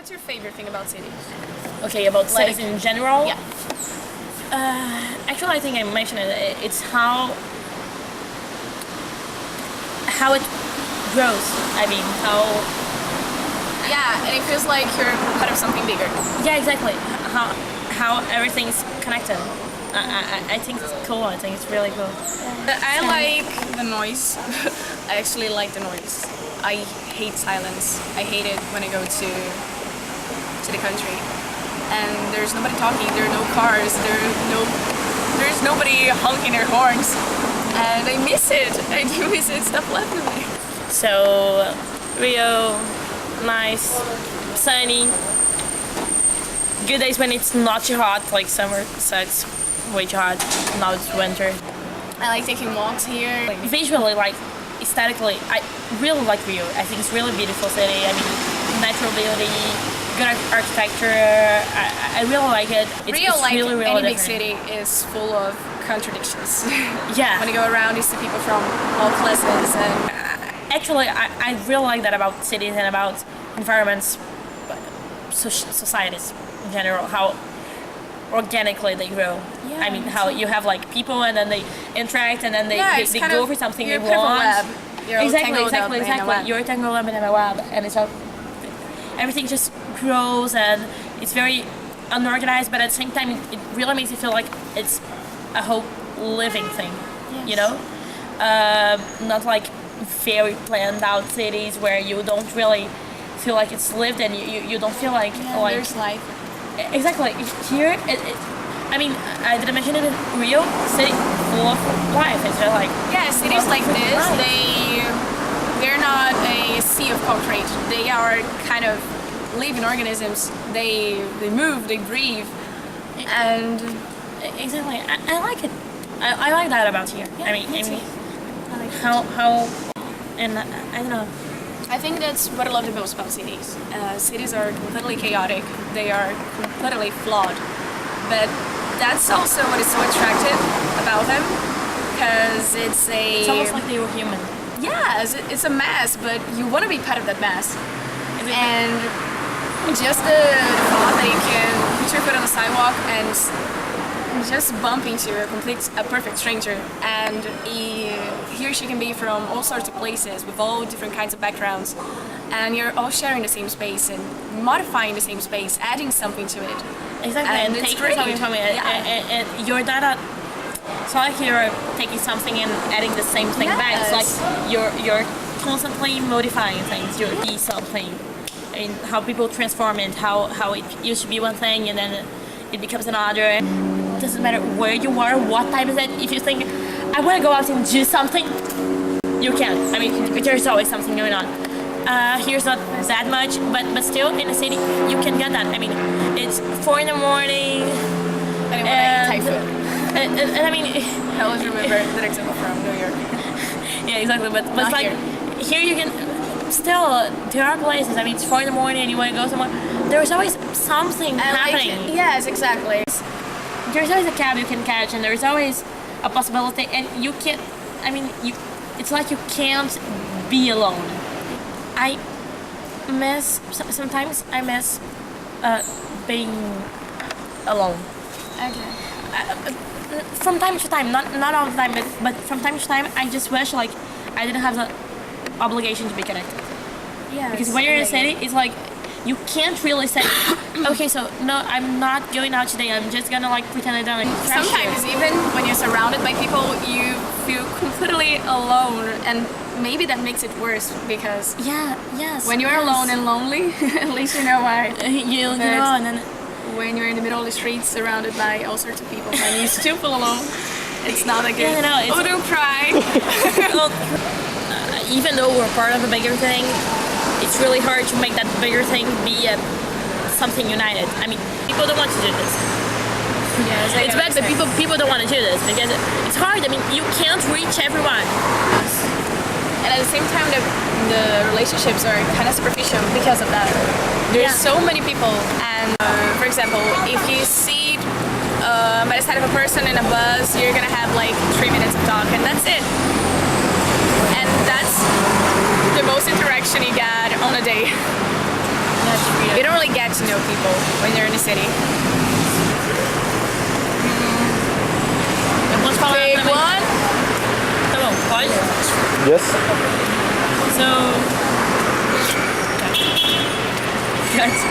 What's your favorite thing about cities? Okay, about cities in general? Yeah. Actually, I think I mentioned it. It's how it grows. I mean, how... Yeah, and it feels like you're part of something bigger. Yeah, exactly. How everything's connected. I think it's cool. I think it's really cool. I like the noise. I actually like the noise. I hate silence. I hate it when I go to the country. And there's nobody talking, there are no cars, there's nobody honking their horns. And I miss it. I do miss it. Stuff left of me. So, Rio, nice, sunny. Good days when it's not too hot, like summer, so it's way too hot. Now it's winter. I like taking walks here. Visually, like aesthetically, I really like Rio. I think it's really beautiful city. I mean, natural beauty, good architecture. I really like it. Rio, like really any big different. city, is full of contradictions. Yeah. When you go around, you see people from all classes. And actually, I really like that about cities and about environments, societies in general. How organically they grow. Yeah, I mean, how you have like people and then they interact and then they go for something they want. Exactly. You're tangled up in a web, and it's all, everything just grows and it's very unorganized, but at the same time it really makes you feel like it's a whole living thing. Yes. You know, not like very planned out cities where you don't really feel like it's lived and you don't feel like there's life. Exactly. Here, I mean, I didn't mention it in Rio, city full of life. It's just like... Yeah, cities like this, they're not a sea of concrete. They are kind of living organisms. They move, they breathe, and... Exactly. I like it. I like that about here. Yeah, I mean, like how... And I don't know. I think that's what I love the most about cities. Cities are completely chaotic. They are completely flawed. But that's also what is so attractive about them, because it's almost like they were human. Yeah, it's a mess, but you want to be part of that mess. And just the thought that you can put your foot on the sidewalk and just bump into a perfect stranger, and he or she can be from all sorts of places with all different kinds of backgrounds, and you're all sharing the same space and modifying the same space, adding something to it. Exactly, and it's taking great. something from it. Yeah. And you're not it's not like you're taking something and adding the same thing back. It's like you're constantly modifying things. You're be something. I mean, how people transform it, how it used to be one thing and then it becomes another. It doesn't matter where you are, what time is it. If you think, I want to go out and do something, you can. I mean, there's always something going on. Here's not that much, but still in the city, you can get that. I mean, it's 4 in the morning. And Thai food. And I mean... I always remember that example from New York. Yeah, exactly, but it's like, here you can... Still, there are places, I mean, it's 4 in the morning and you want to go somewhere. There's always something happening. Yes, exactly. There's always a cab you can catch, and there's always a possibility, and you can't, I mean, it's like you can't be alone. Sometimes I miss being alone. Okay. From time to time, not all the time, but from time to time, I just wish like I didn't have the obligation to be connected. Yeah. Because when you're in a city, it's like you can't really say, okay, so no, I'm not going out today. I'm just gonna like pretend I don't. Sometimes even when you're surrounded by people, you feel completely alone, and maybe that makes it worse because when you're alone and lonely, at least you know why. You know, and then when you're in the middle of the street, surrounded by all sorts of people, and you still feel alone, it's not that good. Yeah, oh, don't cry. Even though we're part of a bigger thing, it's really hard to make that bigger thing be something united. I mean, people don't want to do this. Yeah, it's bad, but people don't want to do this because it's hard. I mean, you can't reach everyone. And at the same time, the relationships are kind of superficial because of that. There's so many people, and for example, if you see by the side of a person in a bus, you're gonna have like 3 minutes of talk, and that's it. And that's the most interaction you get on a day. That's weird. You don't really to know people when you're in a city. Eu posso falar Big também. one. Tá bom, pode? Yes. So, guys,